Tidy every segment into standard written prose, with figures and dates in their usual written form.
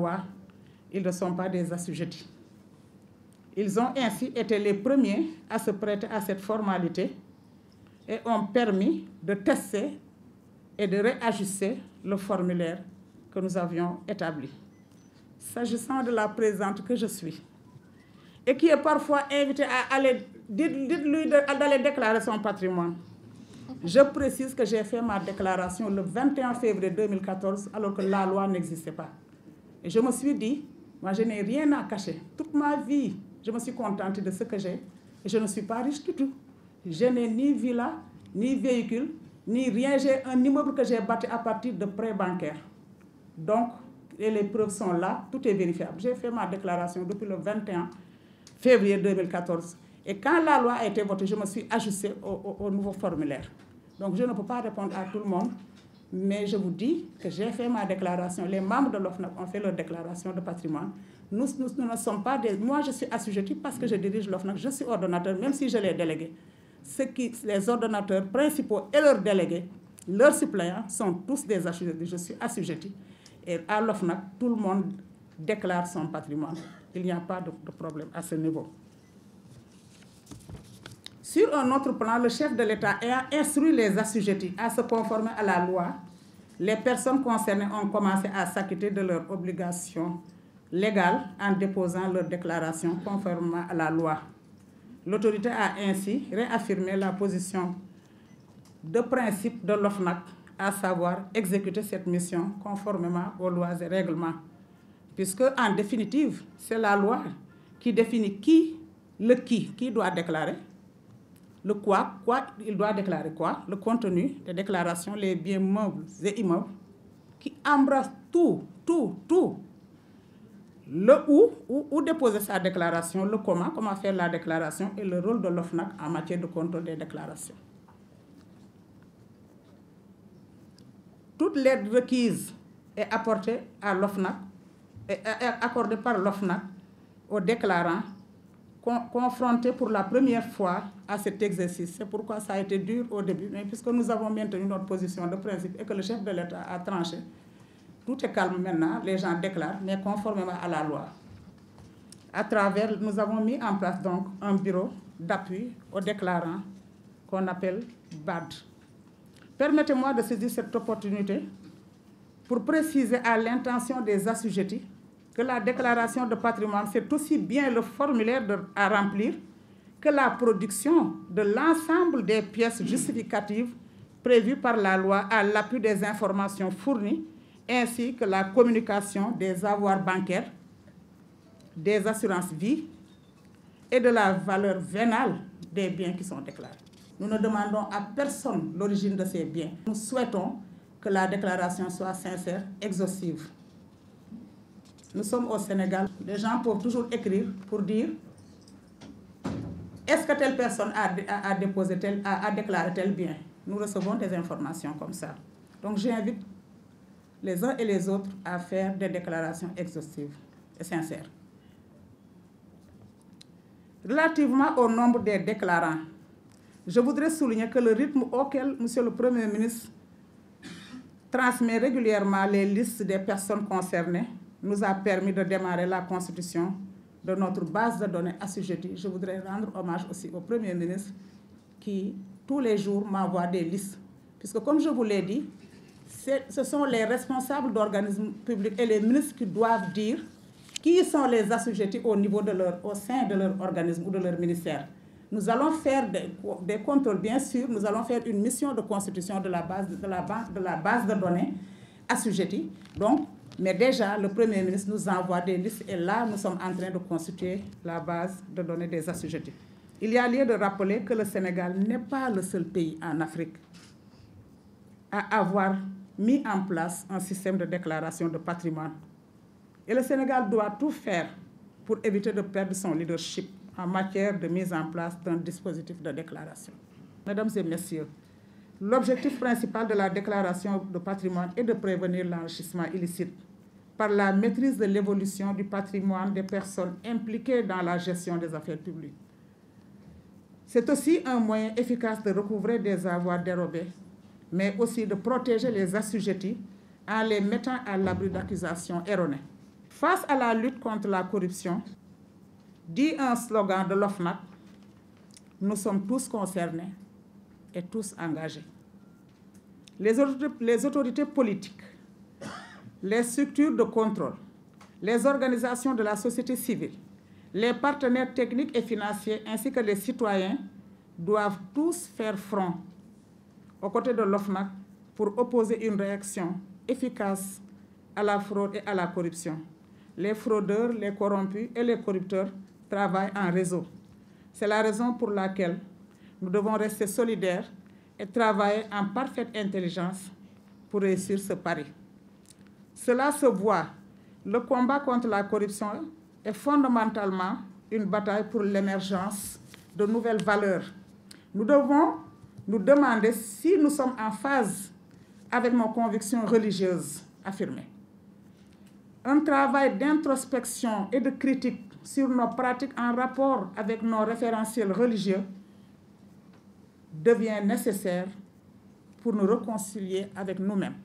loi, ils ne sont pas des assujettis. Ils ont ainsi été les premiers à se prêter à cette formalité et ont permis de tester et de réajuster le formulaire que nous avions établi. S'agissant de la présidente que je suis, et qui est parfois invitée à aller, dites-lui d'aller déclarer son patrimoine. Je précise que j'ai fait ma déclaration le 21 février 2014, alors que la loi n'existait pas. Et je me suis dit, moi je n'ai rien à cacher. Toute ma vie, je me suis contentée de ce que j'ai. Et je ne suis pas riche du tout. Je n'ai ni villa, ni véhicule, ni rien. J'ai un immeuble que j'ai bâti à partir de prêts bancaires. Donc, et les preuves sont là, tout est vérifiable. J'ai fait ma déclaration depuis le 21 février 2014. Et quand la loi a été votée, je me suis ajustée au nouveau formulaire. Donc, je ne peux pas répondre à tout le monde, mais je vous dis que j'ai fait ma déclaration. Les membres de l'OFNAC ont fait leur déclaration de patrimoine. Nous ne sommes pas des... Moi, je suis assujettie parce que je dirige l'OFNAC. Je suis ordonnateur, même si je l'ai délégué. Les ordonnateurs principaux et leurs délégués, leurs suppléants, sont tous des assujettis. Je suis assujettie. Et à l'OFNAC, tout le monde déclare son patrimoine. Il n'y a pas de problème à ce niveau. Sur un autre plan, le chef de l'État a instruit les assujettis à se conformer à la loi. Les personnes concernées ont commencé à s'acquitter de leurs obligations légales en déposant leur déclaration conformément à la loi. L'autorité a ainsi réaffirmé la position de principe de l'OFNAC, à savoir exécuter cette mission conformément aux lois et règlements. Puisque, en définitive, c'est la loi qui définit qui doit déclarer, le quoi, il doit déclarer quoi, le contenu des déclarations, les biens meubles et immeubles, qui embrasse tout. Le où déposer sa déclaration, le comment faire la déclaration et le rôle de l'OFNAC en matière de contrôle des déclarations. Toute l'aide requise est apportée à l'OFNAC, est accordée par l'OFNAC aux déclarants confrontés pour la première fois à cet exercice. C'est pourquoi ça a été dur au début, mais puisque nous avons maintenu notre position de principe et que le chef de l'État a tranché, tout est calme maintenant, les gens déclarent, mais conformément à la loi. Nous avons mis en place donc un bureau d'appui aux déclarants qu'on appelle BAD. Permettez-moi de saisir cette opportunité pour préciser à l'intention des assujettis que la déclaration de patrimoine, c'est aussi bien le formulaire à remplir que la production de l'ensemble des pièces justificatives prévues par la loi à l'appui des informations fournies, ainsi que la communication des avoirs bancaires, des assurances vie et de la valeur vénale des biens qui sont déclarés. Nous ne demandons à personne l'origine de ces biens. Nous souhaitons que la déclaration soit sincère, exhaustive. Nous sommes au Sénégal. Les gens peuvent toujours écrire pour dire est-ce que telle personne a déclaré tel bien. Nous recevons des informations comme ça. Donc j'invite les uns et les autres à faire des déclarations exhaustives et sincères. Relativement au nombre des déclarants, je voudrais souligner que le rythme auquel M. le Premier ministre transmet régulièrement les listes des personnes concernées nous a permis de démarrer la constitution de notre base de données assujetties. Je voudrais rendre hommage aussi au Premier ministre qui, tous les jours, m'envoie des listes. Puisque, comme je vous l'ai dit, ce sont les responsables d'organismes publics et les ministres qui doivent dire qui sont les assujettis au sein de leur organisme ou de leur ministère. Nous allons faire des contrôles, bien sûr. Nous allons faire une mission de constitution de la base de données assujetties. Donc, mais déjà, le Premier ministre nous envoie des listes et là, nous sommes en train de constituer la base de données des assujettis. Il y a lieu de rappeler que le Sénégal n'est pas le seul pays en Afrique à avoir mis en place un système de déclaration de patrimoine. Et le Sénégal doit tout faire pour éviter de perdre son leadership en matière de mise en place d'un dispositif de déclaration. Mesdames et messieurs, l'objectif principal de la déclaration de patrimoine est de prévenir l'enrichissement illicite par la maîtrise de l'évolution du patrimoine des personnes impliquées dans la gestion des affaires publiques. C'est aussi un moyen efficace de recouvrer des avoirs dérobés, mais aussi de protéger les assujettis en les mettant à l'abri d'accusations erronées. Face à la lutte contre la corruption, dit un slogan de l'OFNAC, nous sommes tous concernés et tous engagés. Les autorités politiques, les structures de contrôle, les organisations de la société civile, les partenaires techniques et financiers ainsi que les citoyens doivent tous faire front aux côtés de l'OFNAC pour opposer une réaction efficace à la fraude et à la corruption. Les fraudeurs, les corrompus et les corrupteurs travaillent en réseau. C'est la raison pour laquelle nous devons rester solidaires et travailler en parfaite intelligence pour réussir ce pari. Cela se voit. Le combat contre la corruption est fondamentalement une bataille pour l'émergence de nouvelles valeurs. Nous devons nous demander si nous sommes en phase avec nos convictions religieuses affirmées. Un travail d'introspection et de critique sur nos pratiques en rapport avec nos référentiels religieux devient nécessaire pour nous réconcilier avec nous-mêmes.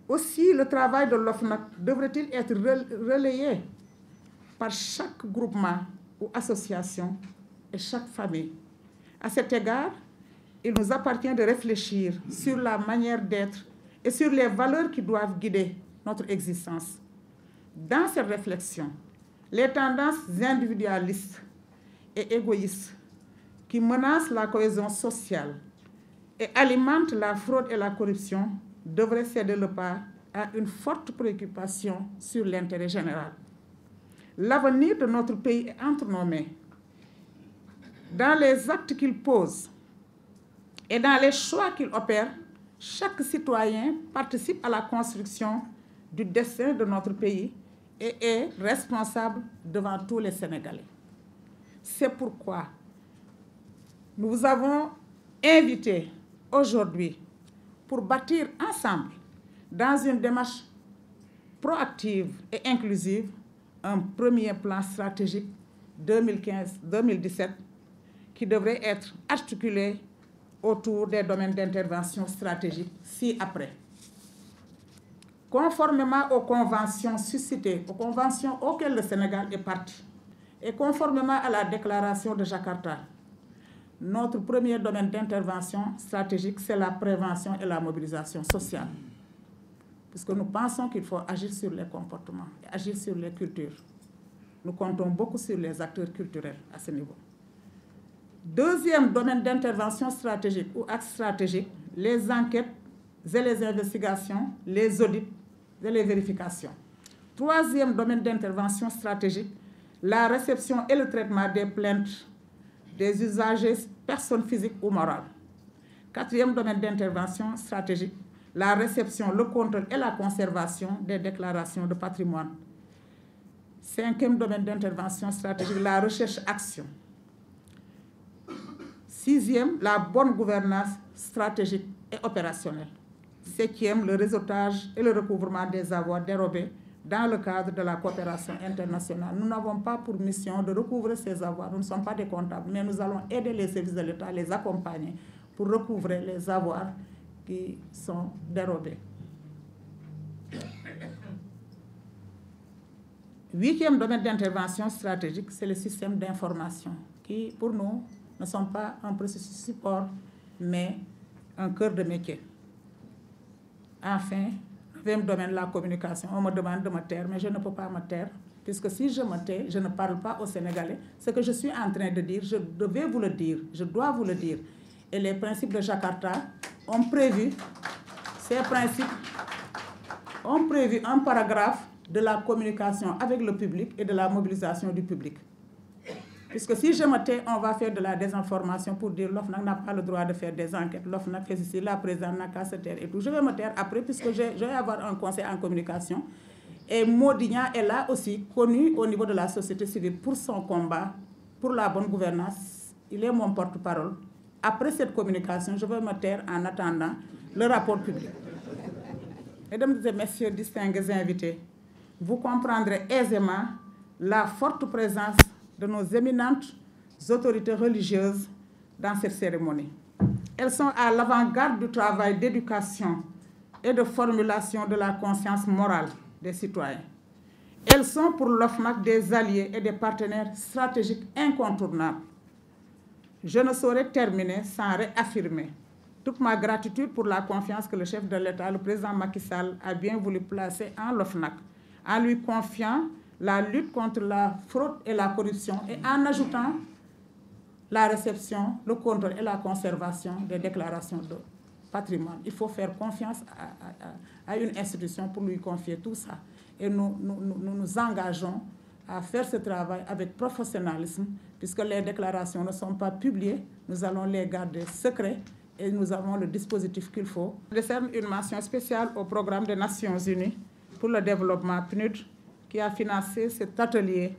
Aussi, le travail de l'OFNAC devrait-il être relayé par chaque groupement ou association et chaque famille. À cet égard, il nous appartient de réfléchir sur la manière d'être et sur les valeurs qui doivent guider notre existence. Dans cette réflexion, les tendances individualistes et égoïstes qui menacent la cohésion sociale et alimentent la fraude et la corruption devraient céder le pas à une forte préoccupation sur l'intérêt général. L'avenir de notre pays est entre nos mains. Dans les actes qu'il pose et dans les choix qu'il opère, chaque citoyen participe à la construction du destin de notre pays et est responsable devant tous les Sénégalais. C'est pourquoi nous vous avons invité aujourd'hui pour bâtir ensemble, dans une démarche proactive et inclusive, un premier plan stratégique 2015-2017 qui devrait être articulé autour des domaines d'intervention stratégique ci-après. Conformément aux conventions suscitées, aux conventions auxquelles le Sénégal est parti, et conformément à la déclaration de Jakarta, notre premier domaine d'intervention stratégique, c'est la prévention et la mobilisation sociale. Puisque nous pensons qu'il faut agir sur les comportements, agir sur les cultures. Nous comptons beaucoup sur les acteurs culturels à ce niveau. Deuxième domaine d'intervention stratégique ou axe stratégique, les enquêtes et les investigations, les audits et les vérifications. Troisième domaine d'intervention stratégique, la réception et le traitement des plaintes des usagers, personnes physiques ou morales. Quatrième domaine d'intervention stratégique, la réception, le contrôle et la conservation des déclarations de patrimoine. Cinquième domaine d'intervention stratégique, la recherche-action. Sixième, la bonne gouvernance stratégique et opérationnelle. Septième, le réseautage et le recouvrement des avoirs dérobés dans le cadre de la coopération internationale. Nous n'avons pas pour mission de recouvrer ces avoirs, nous ne sommes pas des comptables, mais nous allons aider les services de l'État, les accompagner pour recouvrer les avoirs qui sont dérobés. Huitième domaine d'intervention stratégique, c'est le système d'information, qui, pour nous, ne sont pas un processus support, mais un cœur de métier. Enfin, neuvième domaine, la communication. On me demande de me taire, mais je ne peux pas me taire, puisque si je me tais, je ne parle pas aux Sénégalais. Ce que je suis en train de dire, je devais vous le dire, je dois vous le dire. Et les principes de Jakarta ont prévu, ces principes ont prévu un paragraphe de la communication avec le public et de la mobilisation du public. Puisque si je me tais, on va faire de la désinformation pour dire l'OFNAC n'a pas le droit de faire des enquêtes, l'OFNAC fait ceci, la présidente n'a qu'à se taire et tout. Je vais me taire après puisque je vais avoir un conseil en communication. Et Modignan est là aussi, connu au niveau de la société civile pour son combat, pour la bonne gouvernance. Il est mon porte-parole. Après cette communication, je vais me taire en attendant le rapport public. Mesdames et messieurs, distingués invités, vous comprendrez aisément la forte présence de nos éminentes autorités religieuses dans cette cérémonie. Elles sont à l'avant-garde du travail d'éducation et de formulation de la conscience morale des citoyens. Elles sont pour l'OFNAC des alliés et des partenaires stratégiques incontournables. Je ne saurais terminer sans réaffirmer toute ma gratitude pour la confiance que le chef de l'État, le président Macky Sall, a bien voulu placer en l'OFNAC, en lui confiant la lutte contre la fraude et la corruption et en ajoutant la réception, le contrôle et la conservation des déclarations de patrimoine. Il faut faire confiance à une institution pour lui confier tout ça. Et nous nous engageons à faire ce travail avec professionnalisme, puisque les déclarations ne sont pas publiées, nous allons les garder secrets et nous avons le dispositif qu'il faut. Je décerne une mention spéciale au programme des Nations Unies pour le développement PNUD, qui a financé cet atelier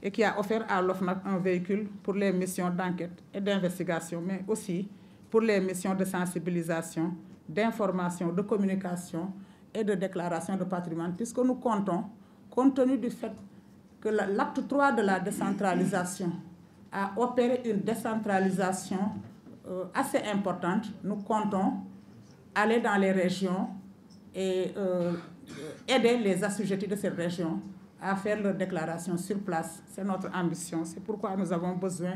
et qui a offert à l'OFNAC un véhicule pour les missions d'enquête et d'investigation, mais aussi pour les missions de sensibilisation, d'information, de communication et de déclaration de patrimoine, puisque nous comptons, compte tenu du fait que l'acte 3 de la décentralisation a opéré une décentralisation assez importante, nous comptons aller dans les régions et aider les assujettis de ces régions à faire leur déclaration sur place. C'est notre ambition. C'est pourquoi nous avons besoin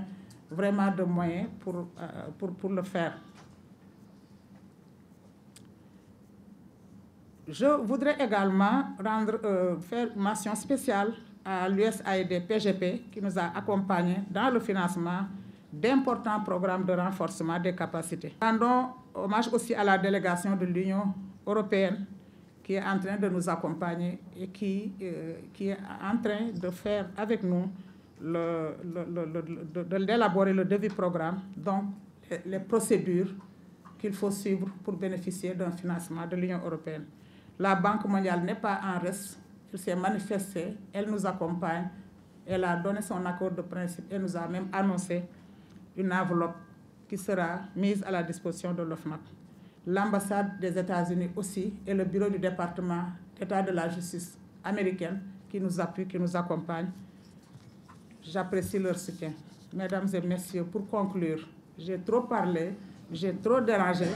vraiment de moyens pour le faire. Je voudrais également faire mention spéciale à l'USAID PGP qui nous a accompagnés dans le financement d'importants programmes de renforcement des capacités. Rendons hommage aussi à la délégation de l'Union européenne qui est en train de nous accompagner et qui est en train de faire avec nous, d'élaborer le devis programme, donc les procédures qu'il faut suivre pour bénéficier d'un financement de l'Union européenne. La Banque mondiale n'est pas en reste, elle s'est manifestée, elle nous accompagne, elle a donné son accord de principe et nous a même annoncé une enveloppe qui sera mise à la disposition de l'OFNAC. L'ambassade des États-Unis aussi et le bureau du département d'État de la justice américaine qui nous appuient, qui nous accompagnent. J'apprécie leur soutien. Mesdames et messieurs, pour conclure, j'ai trop parlé, j'ai trop dérangé,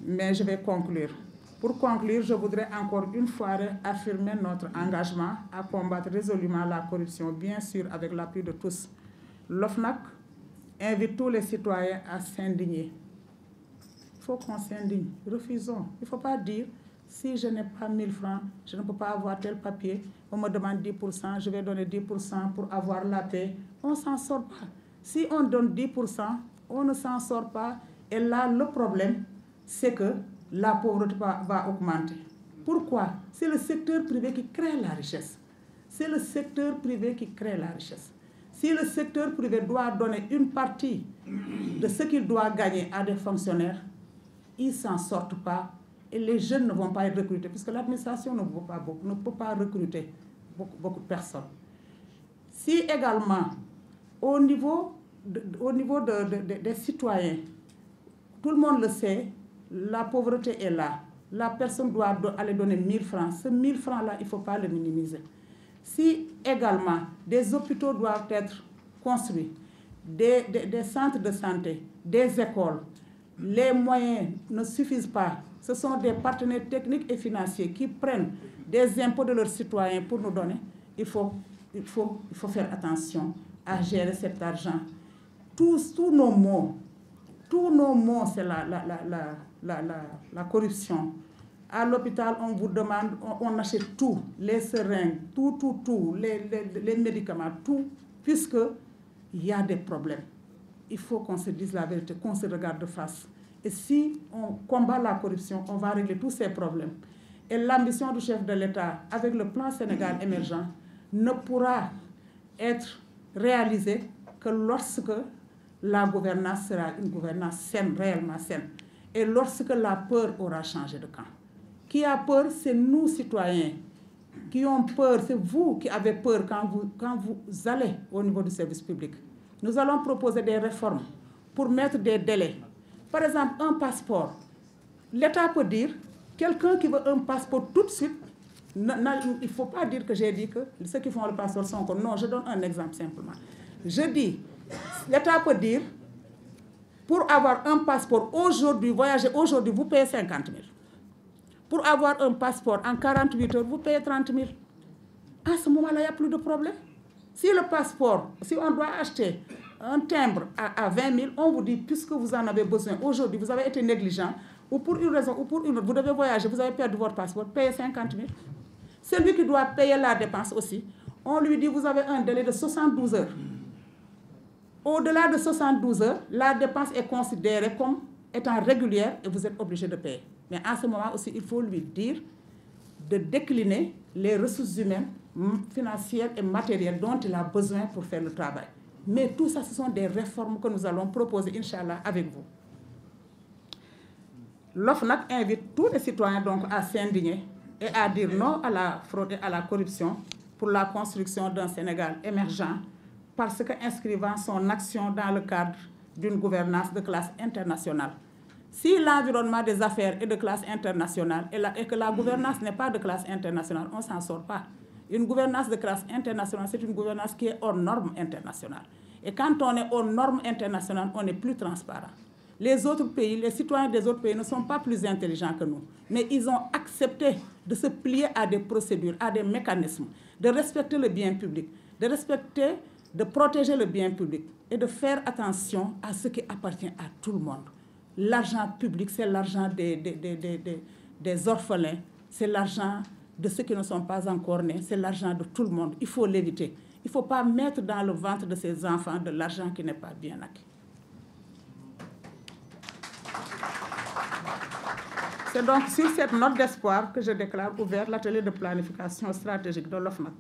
mais je vais conclure. Pour conclure, je voudrais encore une fois affirmer notre engagement à combattre résolument la corruption, bien sûr avec l'appui de tous. L'OFNAC invite tous les citoyens à s'indigner. Il faut qu'on s'indigne. Refusons. Il ne faut pas dire, si je n'ai pas 1000 francs, je ne peux pas avoir tel papier, on me demande 10%, je vais donner 10% pour avoir la paix. On ne s'en sort pas. Si on donne 10%, on ne s'en sort pas. Et là, le problème, c'est que la pauvreté va augmenter. Pourquoi? C'est le secteur privé qui crée la richesse. C'est le secteur privé qui crée la richesse. Si le secteur privé doit donner une partie de ce qu'il doit gagner à des fonctionnaires, ils ne s'en sortent pas et les jeunes ne vont pas être recrutés puisque l'administration ne peut pas recruter beaucoup de personnes. Si également, au niveau des citoyens, tout le monde le sait, la pauvreté est là. La personne doit aller donner 1000 francs. Ce 1000 francs-là, il ne faut pas le minimiser. Si également des hôpitaux doivent être construits, des centres de santé, des écoles, les moyens ne suffisent pas. Ce sont des partenaires techniques et financiers qui prennent des impôts de leurs citoyens pour nous donner. Il faut faire attention à gérer cet argent. Tous nos maux, c'est la corruption. À l'hôpital, on vous demande, on achète tout, les seringues, tout, les médicaments, tout, puisqu'il y a des problèmes. Il faut qu'on se dise la vérité, qu'on se regarde de face. Et si on combat la corruption, on va régler tous ces problèmes. Et l'ambition du chef de l'État, avec le plan Sénégal émergent, ne pourra être réalisée que lorsque la gouvernance sera une gouvernance saine, réellement saine. Et lorsque la peur aura changé de camp. Qui a peur, c'est nous, citoyens. Qui ont peur, c'est vous qui avez peur quand vous allez au niveau du service public. Nous allons proposer des réformes pour mettre des délais. Par exemple, un passeport. L'État peut dire, quelqu'un qui veut un passeport tout de suite, il ne faut pas dire que j'ai dit que ceux qui font le passeport sont comme... Non, je donne un exemple simplement. Je dis, l'État peut dire, pour avoir un passeport aujourd'hui, voyager aujourd'hui, vous payez 50 000. Pour avoir un passeport en 48 heures, vous payez 30 000. À ce moment-là, il n'y a plus de problème. Si le passeport, si on doit acheter un timbre à 20 000, on vous dit, puisque vous en avez besoin, aujourd'hui, vous avez été négligent, ou pour une raison ou pour une autre, vous devez voyager, vous avez perdu votre passeport, payez 50 000. Celui qui doit payer la dépense aussi, on lui dit, vous avez un délai de 72 heures. Au-delà de 72 heures, la dépense est considérée comme étant régulière et vous êtes obligé de payer. Mais en ce moment aussi, il faut lui dire de décliner les ressources humaines, financières et matérielles dont il a besoin pour faire le travail. Mais tout ça, ce sont des réformes que nous allons proposer, Inch'Allah, avec vous. L'OFNAC invite tous les citoyens donc à s'indigner et à dire non à la fraude et à la corruption pour la construction d'un Sénégal émergent, parce qu'inscrivant son action dans le cadre d'une gouvernance de classe internationale. Si l'environnement des affaires est de classe internationale et que la gouvernance n'est pas de classe internationale, on ne s'en sort pas. Une gouvernance de classe internationale, c'est une gouvernance qui est aux normes internationales. Et quand on est aux normes internationales, on est plus transparent. Les autres pays, les citoyens des autres pays ne sont pas plus intelligents que nous, mais ils ont accepté de se plier à des procédures, à des mécanismes, de respecter le bien public, de protéger le bien public et de faire attention à ce qui appartient à tout le monde. L'argent public, c'est l'argent des orphelins, c'est l'argent de ceux qui ne sont pas encore nés, c'est l'argent de tout le monde. Il faut l'éviter. Il ne faut pas mettre dans le ventre de ces enfants de l'argent qui n'est pas bien acquis. C'est donc sur cette note d'espoir que je déclare ouvert l'atelier de planification stratégique de l'OFNAC.